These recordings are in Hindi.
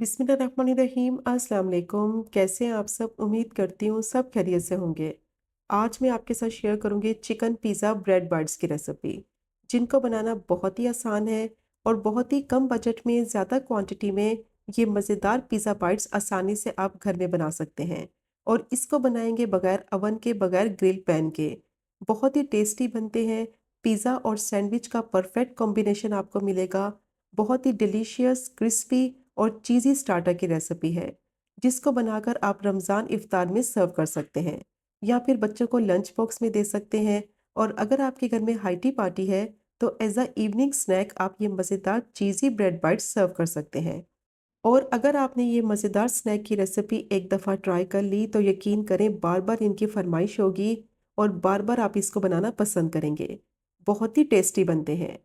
बिस्मिल्लाहिर्रहमानिर्रहीम। अस्सलाम वालेकुम। कैसे हैं आप सब? उम्मीद करती हूँ सब खैरियत से होंगे। आज मैं आपके साथ शेयर करूँगी चिकन पिज़्ज़ा ब्रेड बाइट्स की रेसिपी, जिनको बनाना बहुत ही आसान है और बहुत ही कम बजट में ज़्यादा क्वांटिटी में ये मज़ेदार पिज़्ज़ा बाइट्स आसानी से आप घर में बना सकते हैं। और इसको बनाएंगे बगैर अवन के, बगैर ग्रिल पैन के। बहुत ही टेस्टी बनते हैं। पिज़्ज़ा और सैंडविच का परफेक्ट कॉम्बिनेशन आपको मिलेगा। बहुत ही डिलीशियस, क्रिस्पी और चीज़ी स्टार्टर की रेसिपी है, जिसको बनाकर आप रमज़ान इफ्तार में सर्व कर सकते हैं या फिर बच्चों को लंच बॉक्स में दे सकते हैं। और अगर आपके घर में हाइटी पार्टी है तो एज अ इवनिंग स्नैक आप ये मज़ेदार चीज़ी ब्रेड बाइट्स सर्व कर सकते हैं। और अगर आपने ये मज़ेदार स्नैक की रेसिपी एक दफ़ा ट्राई कर ली तो यकीन करें बार बार इनकी फरमाइश होगी और बार बार आप इसको बनाना पसंद करेंगे। बहुत ही टेस्टी बनते हैं।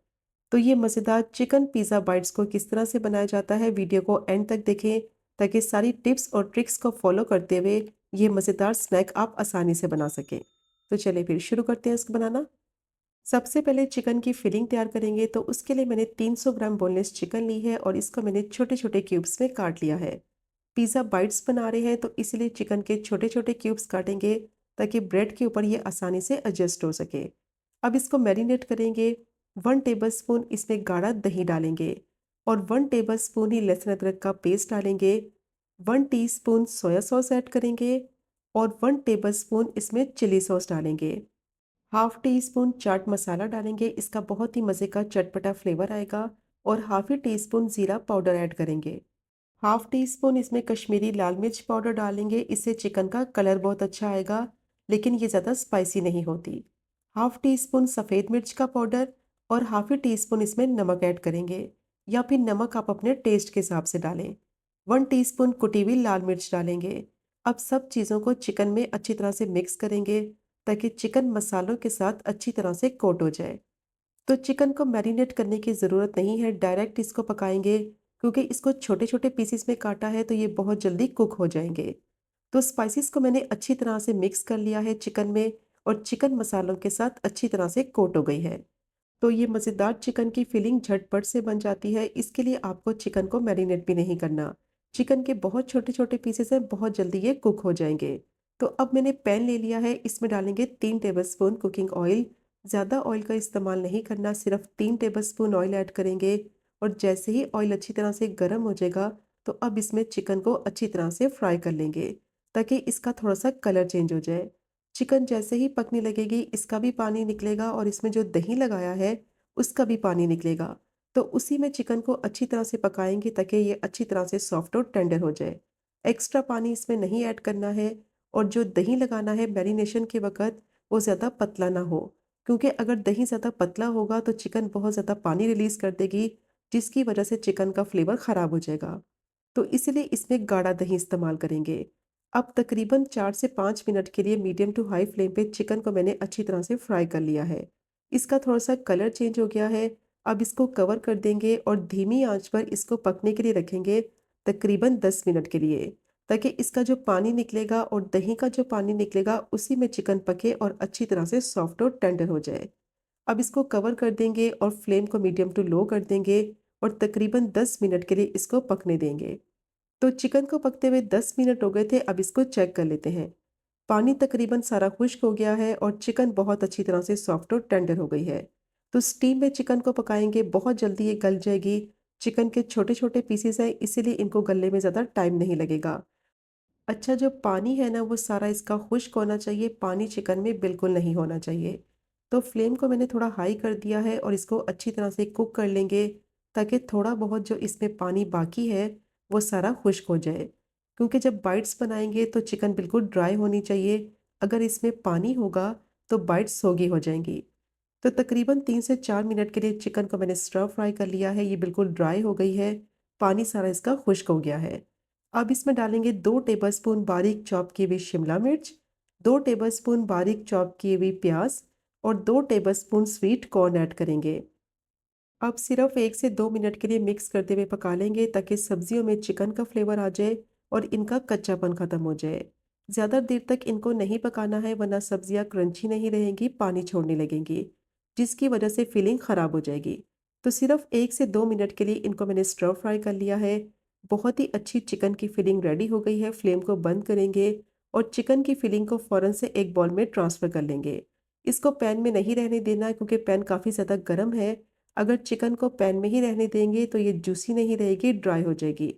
तो ये मज़ेदार चिकन पिज़्ज़ा बाइट्स को किस तरह से बनाया जाता है, वीडियो को एंड तक देखें ताकि सारी टिप्स और ट्रिक्स को फॉलो करते हुए ये मज़ेदार स्नैक आप आसानी से बना सकें। तो चलिए फिर शुरू करते हैं इसको बनाना। सबसे पहले चिकन की फिलिंग तैयार करेंगे, तो उसके लिए मैंने 300 ग्राम बोनलेस चिकन ली है और इसको मैंने छोटे छोटे क्यूब्स में काट लिया है। पिज़्ज़ा बाइट्स बना रहे हैं तो इसलिए चिकन के छोटे छोटे क्यूब्स काटेंगे ताकि ब्रेड के ऊपर ये आसानी से एडजस्ट हो सके। अब इसको मैरिनेट करेंगे। 1 टेबलस्पून इसमें गाढ़ा दही डालेंगे और 1 टेबलस्पून ही लहसुन अदरक का पेस्ट डालेंगे। 1 टीस्पून सोया सॉस ऐड करेंगे और 1 टेबलस्पून इसमें चिली सॉस डालेंगे। Half tea spoon chaat masala डालेंगे, इसका बहुत ही मज़े का चटपटा फ्लेवर आएगा। और हाफ ही टी स्पून ज़ीरा पाउडर ऐड करेंगे। हाफ टी स्पून इसमें कश्मीरी लाल मिर्च पाउडर डालेंगे, इससे चिकन का कलर बहुत अच्छा आएगा, लेकिन ये ज़्यादा स्पाइसी नहीं होती। हाफ टी स्पून सफ़ेद मिर्च का पाउडर और हाफ ही टी स्पून इसमें नमक ऐड करेंगे, या फिर नमक आप अपने टेस्ट के हिसाब से डालें। 1 टीस्पून कुटी हुई लाल मिर्च डालेंगे। अब सब चीज़ों को चिकन में अच्छी तरह से मिक्स करेंगे ताकि चिकन मसालों के साथ अच्छी तरह से कोट हो जाए। तो चिकन को मैरिनेट करने की ज़रूरत नहीं है, डायरेक्ट इसको पकाएंगे क्योंकि इसको छोटे छोटे पीसेस में काटा है तो ये बहुत जल्दी कुक हो जाएंगे। तो स्पाइसेस को मैंने अच्छी तरह से मिक्स कर लिया है चिकन में, और चिकन मसालों के साथ अच्छी तरह से कोट हो गई है। तो ये मज़ेदार चिकन की फिलिंग झटपट से बन जाती है, इसके लिए आपको चिकन को मैरिनेट भी नहीं करना। चिकन के बहुत छोटे छोटे पीसेस हैं, बहुत जल्दी ये कुक हो जाएंगे। तो अब मैंने पैन ले लिया है, इसमें डालेंगे 3 टेबलस्पून कुकिंग ऑयल। ज़्यादा ऑयल का इस्तेमाल नहीं करना, सिर्फ 3 टेबलस्पून ऑयल ऐड करेंगे। और जैसे ही ऑयल अच्छी तरह से गर्म हो जाएगा तो अब इसमें चिकन को अच्छी तरह से फ्राई कर लेंगे ताकि इसका थोड़ा सा कलर चेंज हो जाए। चिकन जैसे ही पकने लगेगी इसका भी पानी निकलेगा और इसमें जो दही लगाया है उसका भी पानी निकलेगा। तो उसी में चिकन को अच्छी तरह से पकाएंगे ताकि ये अच्छी तरह से सॉफ्ट और टेंडर हो जाए। एक्स्ट्रा पानी इसमें नहीं ऐड करना है। और जो दही लगाना है मैरिनेशन के वक़्त, वो ज़्यादा पतला ना हो, क्योंकि अगर दही ज़्यादा पतला होगा तो चिकन बहुत ज़्यादा पानी रिलीज़ कर देगी, जिसकी वजह से चिकन का फ्लेवर ख़राब हो जाएगा। तो इसलिए इसमें गाढ़ा दही इस्तेमाल करेंगे। अब तकरीबन 4 से 5 मिनट के लिए मीडियम टू हाई फ्लेम पे चिकन को मैंने अच्छी तरह से फ्राई कर लिया है। इसका थोड़ा-सा कलर चेंज हो गया है। अब इसको कवर कर देंगे और धीमी आँच पर इसको पकने के लिए रखेंगे तकरीबन 10 मिनट के लिए, ताकि इसका जो पानी निकलेगा और दही का जो पानी निकलेगा उसी में चिकन पके और अच्छी तरह से सॉफ्ट और टेंडर हो जाए। अब इसको कवर कर देंगे और फ्लेम को मीडियम टू लो कर देंगे और तकरीबन 10 मिनट के लिए इसको पकने देंगे। तो चिकन को पकते हुए 10 मिनट हो गए थे, अब इसको चेक कर लेते हैं। पानी तकरीबन सारा खुश्क हो गया है और चिकन बहुत अच्छी तरह से सॉफ्ट और टेंडर हो गई है। तो स्टीम में चिकन को पकाएंगे, बहुत जल्दी ये गल जाएगी। चिकन के छोटे छोटे पीसेस हैं, इसीलिए इनको गलने में ज़्यादा टाइम नहीं लगेगा। अच्छा, जो पानी है ना वो सारा इसका खुश्क होना चाहिए, पानी चिकन में बिल्कुल नहीं होना चाहिए। तो फ्लेम को मैंने थोड़ा हाई कर दिया है और इसको अच्छी तरह से कुक कर लेंगे ताकि थोड़ा बहुत जो इसमें पानी बाकी है वो सारा खुश्क हो जाए। क्योंकि जब बाइट्स बनाएंगे तो चिकन बिल्कुल ड्राई होनी चाहिए। अगर इसमें पानी होगा तो बाइट्स सोगी हो जाएंगी। तो तकरीबन 3 से 4 मिनट के लिए चिकन को मैंने स्टर फ्राई कर लिया है, ये बिल्कुल ड्राई हो गई है। पानी सारा इसका खुश्क हो गया है। अब इसमें डालेंगे 2 टेबलस्पून बारीक चॉप की हुई शिमला मिर्च, 2 टेबलस्पून बारीक चॉप की हुई प्याज और 2 टेबलस्पून स्वीट कॉर्न ऐड करेंगे। अब सिर्फ 1 से 2 मिनट के लिए मिक्स करते हुए पका लेंगे ताकि सब्जियों में चिकन का फ्लेवर आ जाए और इनका कच्चापन खत्म हो जाए। ज़्यादा देर तक इनको नहीं पकाना है, वरना सब्जियां क्रंची नहीं रहेंगी, पानी छोड़ने लगेंगी, जिसकी वजह से फिलिंग ख़राब हो जाएगी। तो सिर्फ 1 से 2 मिनट के लिए इनको मैंने स्टर फ्राई कर लिया है। बहुत ही अच्छी चिकन की फिलिंग रेडी हो गई है। फ्लेम को बंद करेंगे और चिकन की फिलिंग को फ़ौरन से एक बाउल में ट्रांसफ़र कर लेंगे। इसको पैन में नहीं रहने देना क्योंकि पैन काफ़ी ज़्यादा गर्म है। अगर चिकन को पैन में ही रहने देंगे तो ये जूसी नहीं रहेगी, ड्राई हो जाएगी।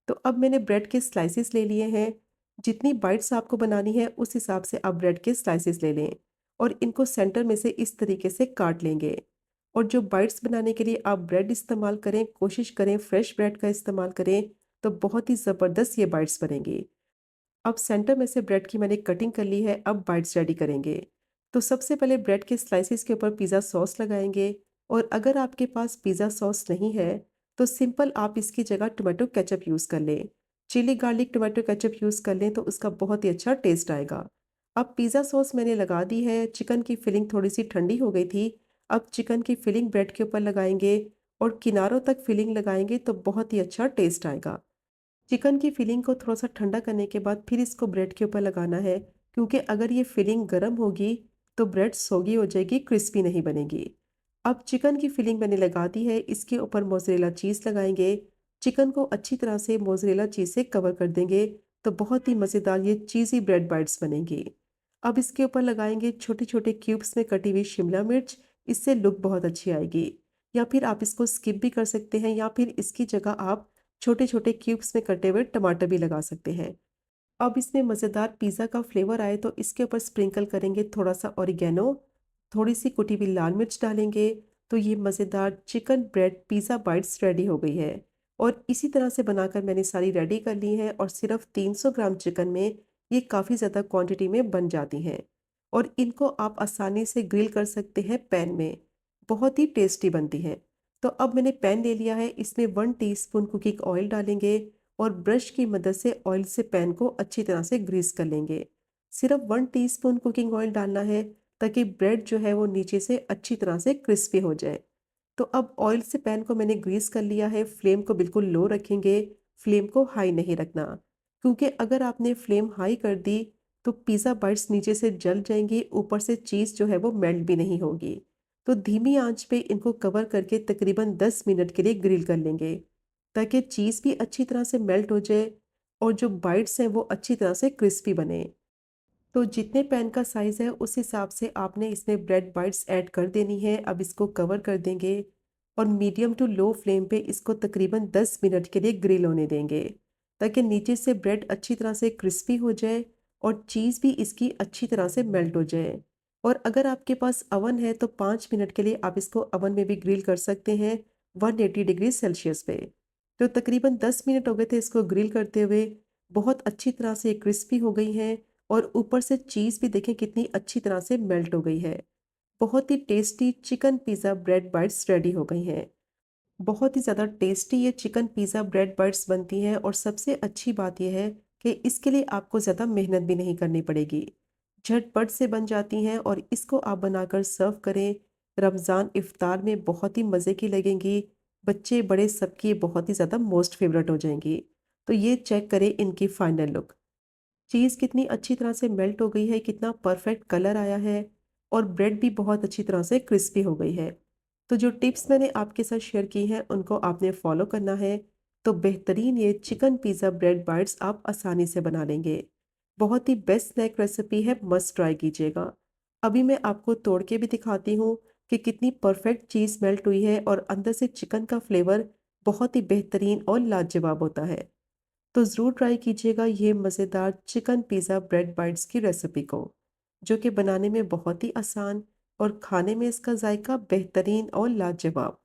तो अब मैंने ब्रेड के स्लाइसेस ले लिए हैं। जितनी बाइट्स आपको बनानी है उस हिसाब से आप ब्रेड के स्लाइसेस ले लें और इनको सेंटर में से इस तरीके से काट लेंगे। और जो बाइट्स बनाने के लिए आप ब्रेड इस्तेमाल करें, कोशिश करें फ्रेश ब्रेड का इस्तेमाल करें, तो बहुत ही ज़बरदस्त ये बाइट्स बनेंगी। अब सेंटर में से ब्रेड की मैंने कटिंग कर ली है, अब बाइट्स रेडी करेंगे। तो सबसे पहले ब्रेड के स्लाइसेस के ऊपर पिज़्ज़ा सॉस लगाएंगे और अगर आपके पास पिज़्ज़ा सॉस नहीं है तो सिंपल आप इसकी जगह टोमेटो केचप यूज़ कर लें। Chilli garlic tomato ketchup use कर लें तो उसका बहुत ही अच्छा टेस्ट आएगा। अब पिज़्ज़ा सॉस मैंने लगा दी है। चिकन की फिलिंग थोड़ी सी ठंडी हो गई थी। अब चिकन की फिलिंग ब्रेड के ऊपर लगाएंगे और किनारों तक फिलिंग लगाएंगे तो बहुत ही अच्छा टेस्ट आएगा। चिकन की फिलिंग को थोड़ा-सा ठंडा करने के बाद फिर इसको ब्रेड के ऊपर लगाना है, क्योंकि अगर ये फिलिंग गर्म होगी तो ब्रेड सौगी हो जाएगी, क्रिस्पी नहीं बनेगी। अब चिकन की फिलिंग मैंने लगा दी है, इसके ऊपर मोज़रेला चीज़ लगाएंगे। चिकन को अच्छी तरह से मोज़रेला चीज़ से कवर कर देंगे, तो बहुत ही मज़ेदार ये चीज़ी ब्रेड बाइट्स बनेंगी। अब इसके ऊपर लगाएंगे छोटे-छोटे क्यूब्स में कटी हुई शिमला मिर्च, इससे लुक बहुत अच्छी आएगी। या फिर आप इसको स्किप भी कर सकते हैं या फिर इसकी जगह आप छोटे-छोटे क्यूब्स में कटे हुए टमाटर भी लगा सकते हैं। अब इसमें मज़ेदार पिज़्ज़ा का फ्लेवर आए तो इसके ऊपर स्प्रिंकल करेंगे थोड़ा-सा ऑरिगैनो, थोड़ी-सी कुटी हुई लाल मिर्च डालेंगे, तो ये मज़ेदार chicken bread pizza bytes ready हो गई है। और इसी तरह से बनाकर मैंने सारी रेडी कर ली हैं और सिर्फ़ 300 ग्राम चिकन में ये काफ़ी ज़्यादा क्वांटिटी में बन जाती हैं। और इनको आप आसानी से ग्रिल कर सकते हैं पैन में, बहुत ही टेस्टी बनती हैं। तो अब मैंने पैन ले लिया है, इसमें 1 टीस्पून कुकिंग ऑयल डालेंगे और ब्रश की मदद से ऑयल से पैन को अच्छी तरह से ग्रीस कर लेंगे। सिर्फ 1 टीस्पून कुकिंग ऑयल डालना है ताकि ब्रेड जो है वो नीचे से अच्छी तरह से क्रिस्पी हो जाए। तो अब ऑयल से पैन को मैंने ग्रीस कर लिया है। फ्लेम को बिल्कुल लो रखेंगे, फ्लेम को हाई नहीं रखना, क्योंकि अगर आपने फ्लेम हाई कर दी तो पिज़्ज़ा बाइट्स नीचे से जल जाएंगी, ऊपर से चीज़ जो है वो मेल्ट भी नहीं होगी। तो धीमी आंच पे इनको कवर करके तकरीबन 10 मिनट के लिए ग्रिल कर लेंगे, ताकि चीज़ भी अच्छी तरह से मेल्ट हो जाए और जो बाइट्स हैं वो अच्छी तरह से क्रिस्पी बने। तो जितने पैन का साइज़ है उस हिसाब से आपने इसमें ब्रेड बाइट्स ऐड कर देनी है। अब इसको कवर कर देंगे और मीडियम टू लो फ्लेम पे इसको तकरीबन 10 मिनट के लिए ग्रिल होने देंगे, ताकि नीचे से ब्रेड अच्छी तरह से क्रिस्पी हो जाए और चीज़ भी इसकी अच्छी तरह से मेल्ट हो जाए। और अगर आपके पास अवन है तो 5 मिनट के लिए आप इसको अवन में भी ग्रिल कर सकते हैं 180 डिग्री सेल्सियस पे। तो तकरीबन 10 मिनट हो गए थे इसको ग्रिल करते हुए। बहुत अच्छी तरह से क्रिस्पी हो गई हैं और ऊपर से चीज़ भी देखें कितनी अच्छी तरह से मेल्ट हो गई है। बहुत ही tasty chicken pizza bread bites ready हो गई हैं। बहुत ही ज़्यादा टेस्टी ये चिकन पिज़्ज़ा ब्रेड बाइट्स बनती हैं और सबसे अच्छी बात यह है कि इसके लिए आपको ज़्यादा मेहनत भी नहीं करनी पड़ेगी। झटपट से बन जाती हैं और इसको आप बनाकर सर्व करें। रमज़ान इफ्तार में बहुत ही मज़े की लगेंगी। बच्चे बड़े सबकी ये बहुत ही ज़्यादा मोस्ट फेवरेट हो जाएंगी। तो ये चेक करें इनकी फाइनल लुक। चीज़ कितनी अच्छी तरह से मेल्ट हो गई है, कितना परफेक्ट कलर आया है और ब्रेड भी बहुत अच्छी तरह से क्रिस्पी हो गई है। तो जो टिप्स मैंने आपके साथ शेयर की हैं उनको आपने फॉलो करना है, तो बेहतरीन ये चिकन पिज़्ज़ा ब्रेड बाइट्स आप आसानी से बना लेंगे। बहुत ही बेस्ट स्नैक रेसिपी है, मस्ट ट्राई कीजिएगा। अभी मैं आपको तोड़ के भी दिखाती हूँ कि कितनी परफेक्ट चीज़ मेल्ट हुई है और अंदर से चिकन का फ्लेवर बहुत ही बेहतरीन और लाजवाब होता है। तो ज़रूर ट्राई कीजिएगा ये मज़ेदार चिकन पिज़्ज़ा ब्रेड बाइट्स की रेसिपी को, जो कि बनाने में बहुत ही आसान और खाने में इसका जायका बेहतरीन और लाजवाब।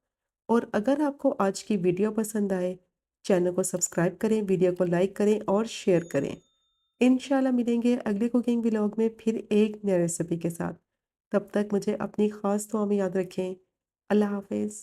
और अगर आपको आज की वीडियो पसंद आए, चैनल को सब्सक्राइब करें, वीडियो को लाइक करें और शेयर करें। इंशाल्लाह मिलेंगे अगले कुकिंग व्लॉग में फिर एक नई रेसिपी के साथ। तब तक मुझे अपनी ख़ास दुआ में याद रखें। अल्लाह हाफ़िज़।